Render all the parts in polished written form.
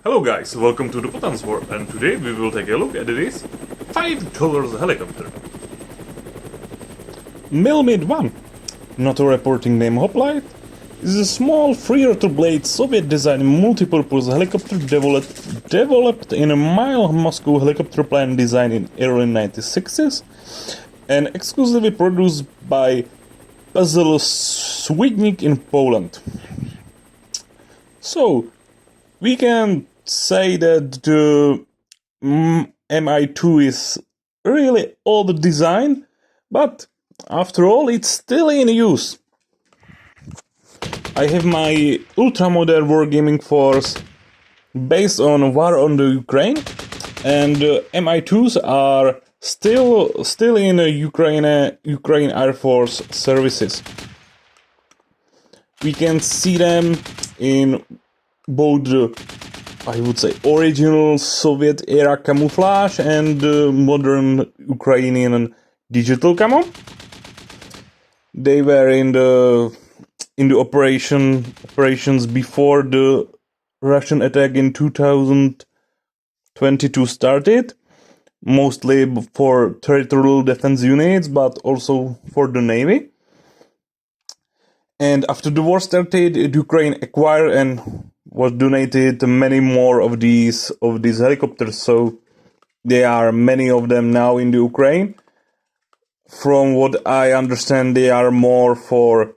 Hello guys, welcome to the Buttons War, and today we will take a look at this $5 helicopter. Mil-Mid-1, NATO reporting name Hoplite, is a small free-rotor blade Soviet-designed multi-purpose helicopter developed in a mild Moscow helicopter plant design in early 1960s and exclusively produced by PZL-Świdnik in Poland. So, we can say that the Mi-2 is really old design, but after all, it's still in use. I have my ultra-modern Wargaming force based on war on the Ukraine, and Mi-2s are still in Ukraine Air Force services. We can see them in both the, I would say, original Soviet era camouflage and modern Ukrainian digital camo. They were in the operations before the Russian attack in 2022 started, mostly for territorial defense units, but also for the Navy. And after the war started, Ukraine acquired and was donated many more of these helicopters. So there are many of them now in the Ukraine. From what I understand, they are more for,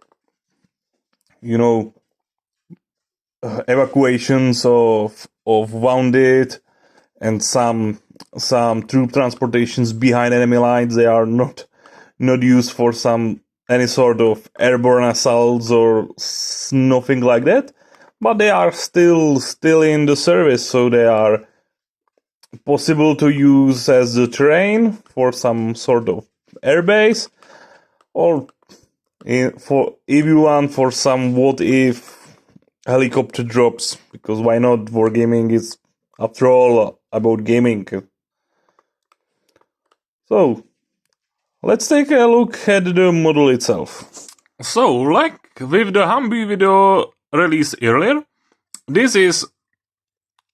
evacuations of wounded and some troop transportations behind enemy lines. They are not used for any sort of airborne assaults or nothing like that. But they are still in the service, so they are possible to use as the terrain for some sort of airbase, or if you want for some what if helicopter drops, because why not? Wargaming is after all about gaming. So let's take a look at the model itself. So, like with the Humvee video released earlier, this is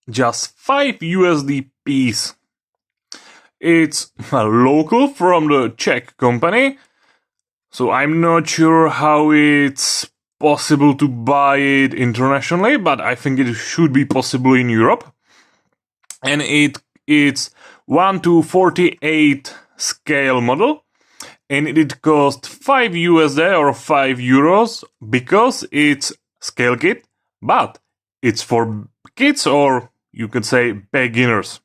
just $5 piece. It's local from the Czech company, so I'm not sure how it's possible to buy it internationally, but I think it should be possible in Europe. And it's 1:48 scale model, and it cost $5 or €5 because it's scale kit, but it's for kids, or you could say beginners.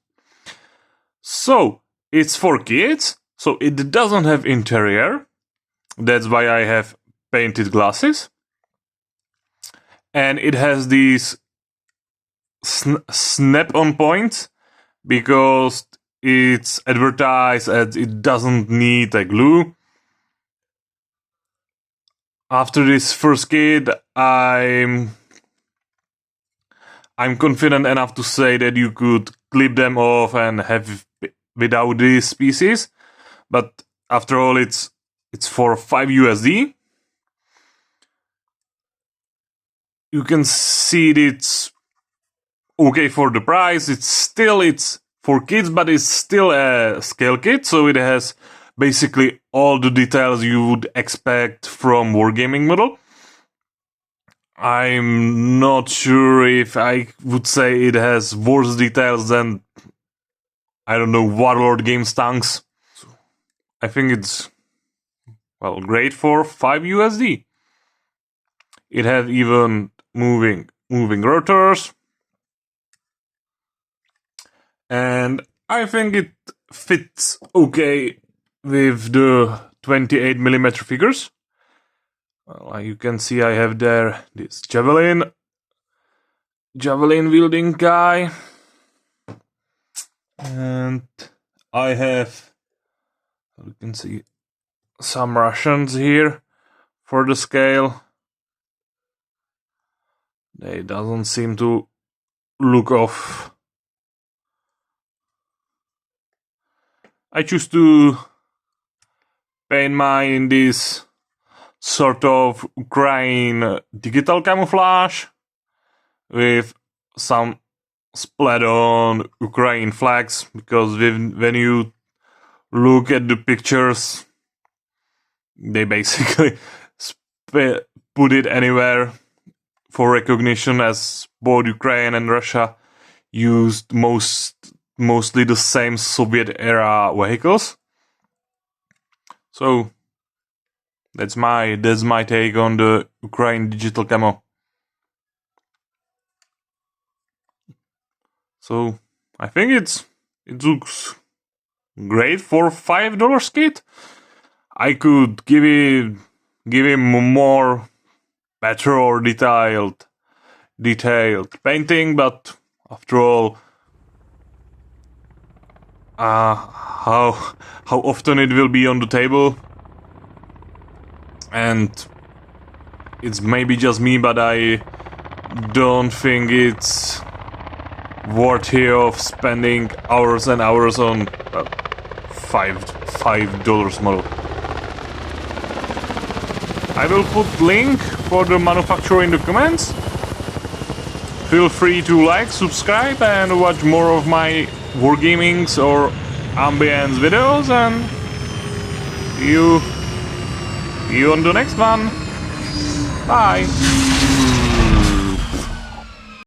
So it's for kids, so it doesn't have interior. That's why I have painted glasses. And it has these snap-on points because it's advertised as it doesn't need a glue. After this first kit, I'm confident enough to say that you could clip them off and have without these pieces. But after all, it's for $5. You can see it's okay for the price. It's for kids, but it's still a scale kit, so it has basically all the details you would expect from Wargaming model. I'm not sure if I would say it has worse details than, I don't know, Warlord Games tanks. So I think it's, well, great for $5. It has even moving rotors. And I think it fits okay with the 28mm figures. Well, you can see I have there this javelin wielding guy, and I have, you can see, some Russians here for the scale. They doesn't seem to look off. I choose to paint mine in this sort of Ukraine digital camouflage with some splat on Ukraine flags, because when you look at the pictures, they basically put it anywhere for recognition, as both Ukraine and Russia used mostly the same Soviet era vehicles. So that's my take on the Ukraine digital camo. So I think it looks great for $5 kit. I could give him more better or detailed painting, but after all, how often it will be on the table, and it's maybe just me, but I don't think it's worthy of spending hours and hours on $5 model. I will put link for the manufacturer in the comments. Feel free to like, subscribe, and watch more of my Wargamings or ambience videos, and see you on the next one. Bye.